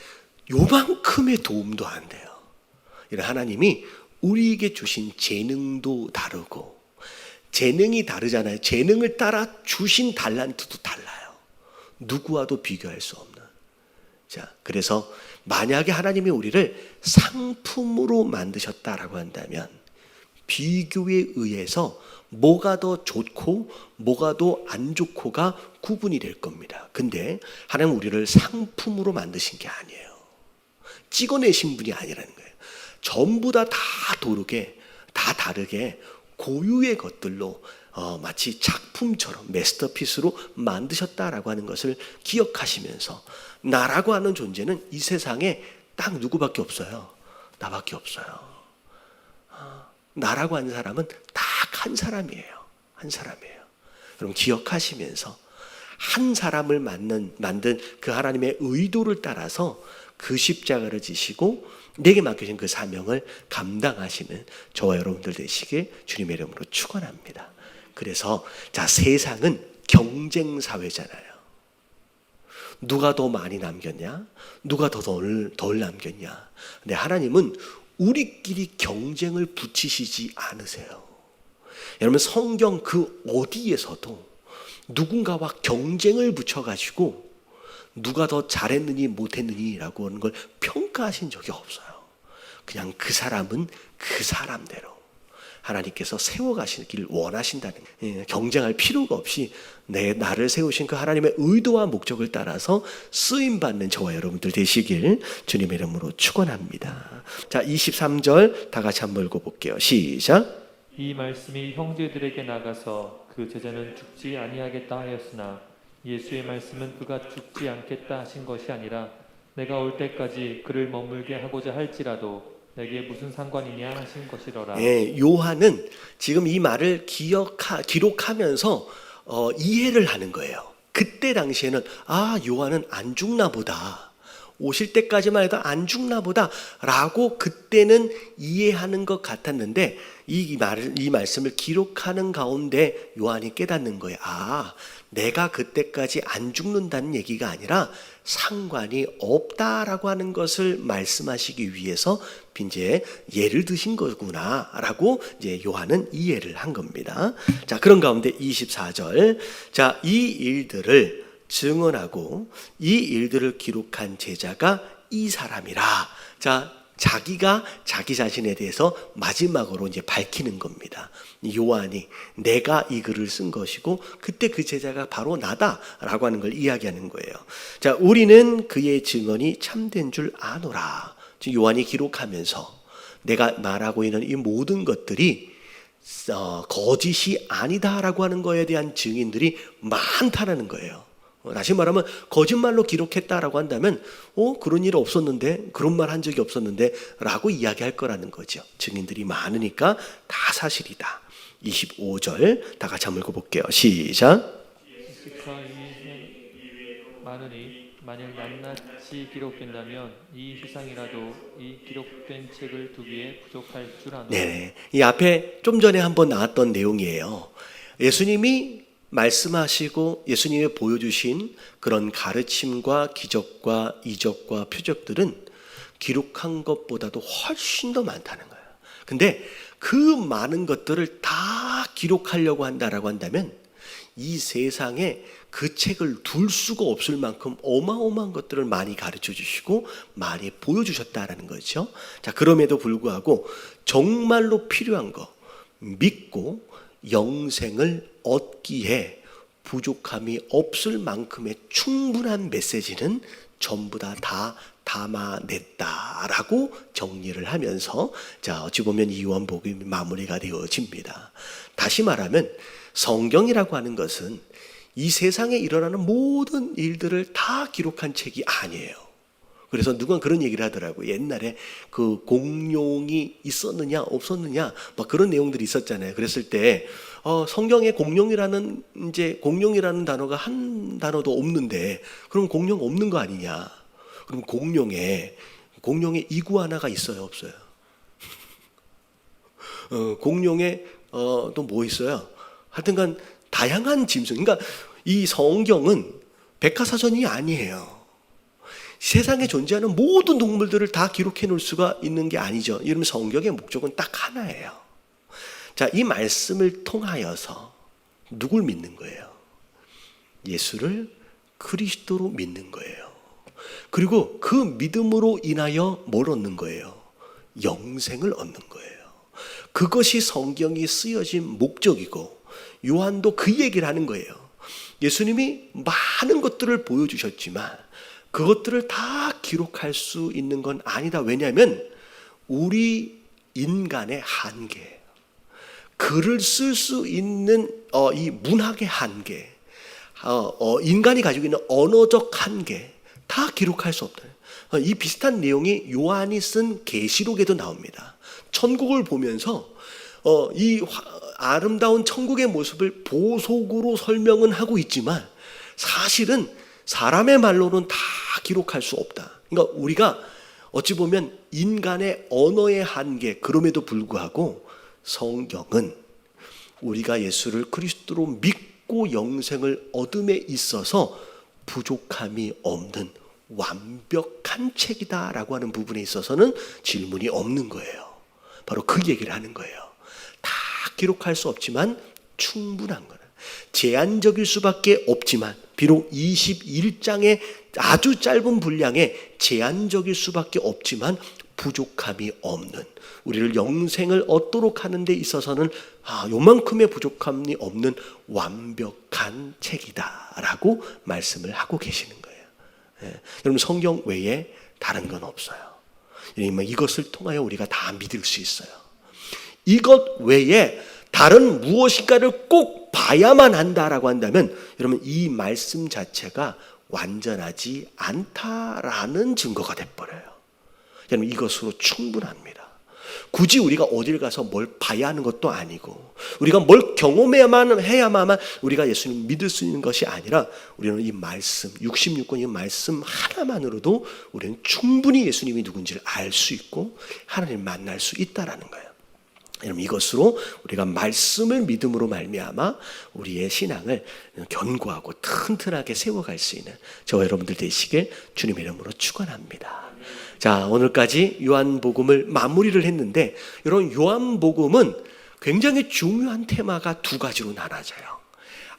요만큼의 도움도 안 돼요. 이런 하나님이 우리에게 주신 재능도 다르고 재능이 다르잖아요. 재능을 따라 주신 달란트도 달라요. 누구와도 비교할 수 없는. 자, 그래서 만약에 하나님이 우리를 상품으로 만드셨다라고 한다면 비교에 의해서 뭐가 더 좋고 뭐가 더 안 좋고가 구분이 될 겁니다. 근데 하나님은 우리를 상품으로 만드신 게 아니에요. 찍어내신 분이 아니라는 거예요. 전부 다 도르게, 다 다르게 고유의 것들로 마치 작품처럼 마스터피스로 만드셨다라고 하는 것을 기억하시면서 나라고 하는 존재는 이 세상에 딱 누구밖에 없어요. 나밖에 없어요. 나라고 하는 사람은 딱 한 사람이에요. 한 사람이에요. 여러분 기억하시면서 한 사람을 만든 그 하나님의 의도를 따라서 그 십자가를 지시고 내게 맡겨진 그 사명을 감당하시는 저와 여러분들 되시길 주님의 이름으로 축원합니다. 그래서 자, 세상은 경쟁 사회잖아요. 누가 더 많이 남겼냐? 누가 덜 남겼냐? 근데 하나님은 우리끼리 경쟁을 붙이시지 않으세요. 여러분, 성경 그 어디에서도 누군가와 경쟁을 붙여가지고 누가 더 잘했느니 못했느니라고 하는 걸 평가하신 적이 없어요. 그냥 그 사람은 그 사람대로 하나님께서 세워가시길 원하신다는 거예요. 경쟁할 필요가 없이 나를 세우신 그 하나님의 의도와 목적을 따라서 쓰임받는 저와 여러분들 되시길 주님의 이름으로 축원합니다. 자, 23절 다 같이 한번 읽어볼게요. 시작. 이 말씀이 형제들에게 나가서 그 제자는 죽지 아니하겠다 하였으나 예수의 말씀은 그가 죽지 않겠다 하신 것이 아니라 내가 올 때까지 그를 머물게 하고자 할지라도 내게 무슨 상관이냐 하신 것이로라. 예, 요한은 지금 이 말을 기록하면서 이해를 하는 거예요. 그때 당시에는 요한은 안 죽나 보다. 오실 때까지만 해도 안 죽나 보다 라고 그때는 이해하는 것 같았는데 이 말씀을 기록하는 가운데 요한이 깨닫는 거예요. 내가 그때까지 안 죽는다는 얘기가 아니라 상관이 없다라고 하는 것을 말씀하시기 위해서 이제 예를 드신 거구나 라고 이제 요한은 이해를 한 겁니다. 자, 그런 가운데 24절. 자, 이 일들을 증언하고 이 일들을 기록한 제자가 이 사람이라. 자, 자기가 자기 자신에 대해서 마지막으로 이제 밝히는 겁니다. 요한이 내가 이 글을 쓴 것이고 그때 그 제자가 바로 나다라고 하는 걸 이야기하는 거예요. 자, 우리는 그의 증언이 참된 줄 아노라. 지금 요한이 기록하면서 내가 말하고 있는 이 모든 것들이 거짓이 아니다라고 하는 거에 대한 증인들이 많다라는 거예요. 다시 말하면 거짓말로 기록했다라고 한다면 그런 일 없었는데, 그런 말 한 적이 없었는데 라고 이야기할 거라는 거죠. 증인들이 많으니까 다 사실이다. 25절 다 같이 한번 읽어볼게요. 시작. 많으니 만일 낱낱이 기록된다면 이 세상이라도 이 기록된 책을 두기에 부족할 줄 아노라. 네, 이 앞에 좀 전에 한번 나왔던 내용이에요. 예수님이 말씀하시고 예수님이 보여주신 그런 가르침과 기적과 이적과 표적들은 기록한 것보다도 훨씬 더 많다는 거예요. 근데 그 많은 것들을 다 기록하려고 한다라고 한다면 이 세상에 그 책을 둘 수가 없을 만큼 어마어마한 것들을 많이 가르쳐 주시고 많이 보여주셨다라는 거죠. 자, 그럼에도 불구하고 정말로 필요한 거 믿고 영생을 얻기에 부족함이 없을 만큼의 충분한 메시지는 전부 다 담아냈다라고 정리를 하면서 자, 어찌 보면 이 요한복음이 마무리가 되어집니다. 다시 말하면 성경이라고 하는 것은 이 세상에 일어나는 모든 일들을 다 기록한 책이 아니에요. 그래서 누가 그런 얘기를 하더라고요. 옛날에 그 공룡이 있었느냐 없었느냐 막 그런 내용들이 있었잖아요. 그랬을 때 성경에 공룡이라는 단어가 한 단어도 없는데 그럼 공룡 없는 거 아니냐? 그럼 공룡에 이구아나가 있어요, 없어요? 공룡에 또 뭐 있어요? 하여튼간 다양한 짐승. 그러니까 이 성경은 백과사전이 아니에요. 세상에 존재하는 모든 동물들을 다 기록해 놓을 수가 있는 게 아니죠. 여러분, 성경의 목적은 딱 하나예요. 자, 이 말씀을 통하여서 누굴 믿는 거예요? 예수를 그리스도로 믿는 거예요. 그리고 그 믿음으로 인하여 뭘 얻는 거예요? 영생을 얻는 거예요. 그것이 성경이 쓰여진 목적이고 요한도 그 얘기를 하는 거예요. 예수님이 많은 것들을 보여주셨지만 그것들을 다 기록할 수 있는 건 아니다. 왜냐하면 우리 인간의 한계, 글을 쓸 수 있는 이 문학의 한계, 인간이 가지고 있는 언어적 한계 다 기록할 수 없다. 이 비슷한 내용이 요한이 쓴 계시록에도 나옵니다. 천국을 보면서 이 아름다운 천국의 모습을 보속으로 설명은 하고 있지만 사실은 사람의 말로는 다 기록할 수 없다. 그러니까 우리가 어찌 보면 인간의 언어의 한계, 그럼에도 불구하고 성경은 우리가 예수를 그리스도로 믿고 영생을 얻음에 있어서 부족함이 없는 완벽한 책이다라고 하는 부분에 있어서는 질문이 없는 거예요. 바로 그 얘기를 하는 거예요. 다 기록할 수 없지만 충분한 거는, 제한적일 수밖에 없지만, 비록 21장의 아주 짧은 분량에 제한적일 수밖에 없지만 부족함이 없는, 우리를 영생을 얻도록 하는 데 있어서는 요만큼의 부족함이 없는 완벽한 책이다라고 말씀을 하고 계시는 거예요. 여러분, 성경 외에 다른 건 없어요. 이것을 통하여 우리가 다 믿을 수 있어요. 이것 외에 다른 무엇인가를 꼭 봐야만 한다라고 한다면 여러분, 이 말씀 자체가 완전하지 않다라는 증거가 돼버려요. 여러분, 이것으로 충분합니다. 굳이 우리가 어딜 가서 뭘 봐야 하는 것도 아니고, 우리가 뭘 경험해야만 해야만 우리가 예수님 믿을 수 있는 것이 아니라, 우리는 이 말씀, 66권 이 말씀 하나만으로도 우리는 충분히 예수님이 누군지를 알 수 있고 하나님을 만날 수 있다라는 거예요. 여러분, 이것으로 우리가 말씀을 믿음으로 말미암아 우리의 신앙을 견고하고 튼튼하게 세워갈 수 있는 저와 여러분들 되시길 주님의 이름으로 축원합니다. 자, 오늘까지 요한복음을 마무리를 했는데, 여러분, 요한복음은 굉장히 중요한 테마가 두 가지로 나눠져요.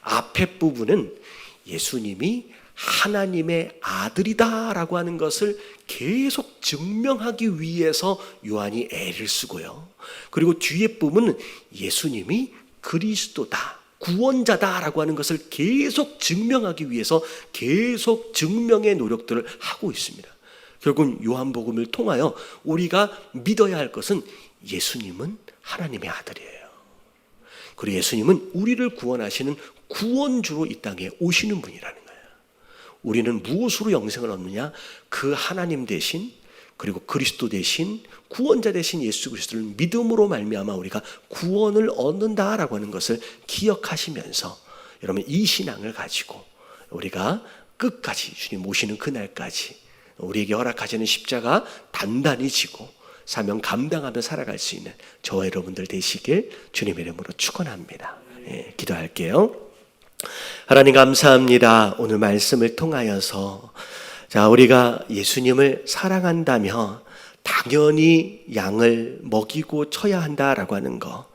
앞에 부분은 예수님이 하나님의 아들이다라고 하는 것을 계속 증명하기 위해서 요한이 애를 쓰고요. 그리고 뒤에 부분은 예수님이 그리스도다, 구원자다라고 하는 것을 계속 증명하기 위해서 계속 증명의 노력들을 하고 있습니다. 결국 요한복음을 통하여 우리가 믿어야 할 것은 예수님은 하나님의 아들이에요. 그리고 예수님은 우리를 구원하시는 구원주로 이 땅에 오시는 분이라는 거예요. 우리는 무엇으로 영생을 얻느냐? 그 하나님 대신, 그리고 그리스도 대신, 구원자 대신 예수 그리스도를 믿음으로 말미암아 우리가 구원을 얻는다라고 하는 것을 기억하시면서, 여러분, 이 신앙을 가지고 우리가 끝까지 주님 오시는 그날까지 우리에게 허락하시는 십자가 단단히 지고 사명 감당하며 살아갈 수 있는 저와 여러분들 되시길 주님의 이름으로 축원합니다. 기도할게요. 하나님, 감사합니다. 오늘 말씀을 통하여서 우리가 예수님을 사랑한다며 당연히 양을 먹이고 쳐야 한다라고 하는 거,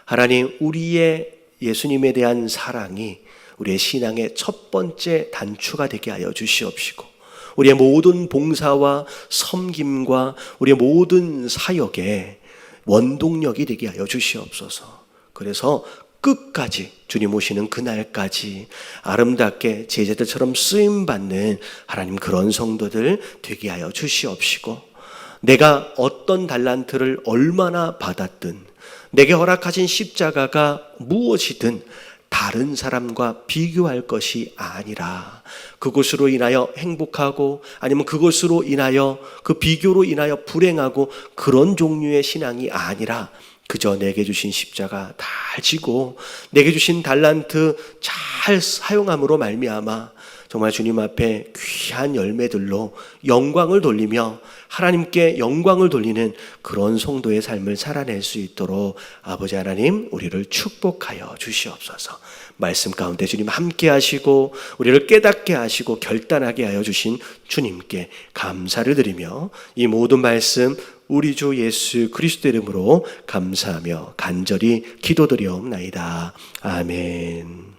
하나님, 우리의 예수님에 대한 사랑이 우리의 신앙의 첫 번째 단추가 되게 하여 주시옵시고, 우리의 모든 봉사와 섬김과 우리의 모든 사역에 원동력이 되게 하여 주시옵소서. 그래서 끝까지 주님 오시는 그날까지 아름답게 제자들처럼 쓰임받는 하나님, 그런 성도들 되게 하여 주시옵시고, 내가 어떤 달란트를 얼마나 받았든, 내게 허락하신 십자가가 무엇이든 다른 사람과 비교할 것이 아니라, 그것으로 인하여 행복하고 아니면 그것으로 인하여, 그 비교로 인하여 불행하고 그런 종류의 신앙이 아니라, 그저 내게 주신 십자가 잘 지고 내게 주신 달란트 잘 사용함으로 말미암아 정말 주님 앞에 귀한 열매들로 영광을 돌리며 하나님께 영광을 돌리는 그런 성도의 삶을 살아낼 수 있도록 아버지 하나님, 우리를 축복하여 주시옵소서. 말씀 가운데 주님 함께 하시고 우리를 깨닫게 하시고 결단하게 하여 주신 주님께 감사를 드리며, 이 모든 말씀 우리 주 예수 그리스도 이름으로 감사하며 간절히 기도드리옵나이다. 아멘.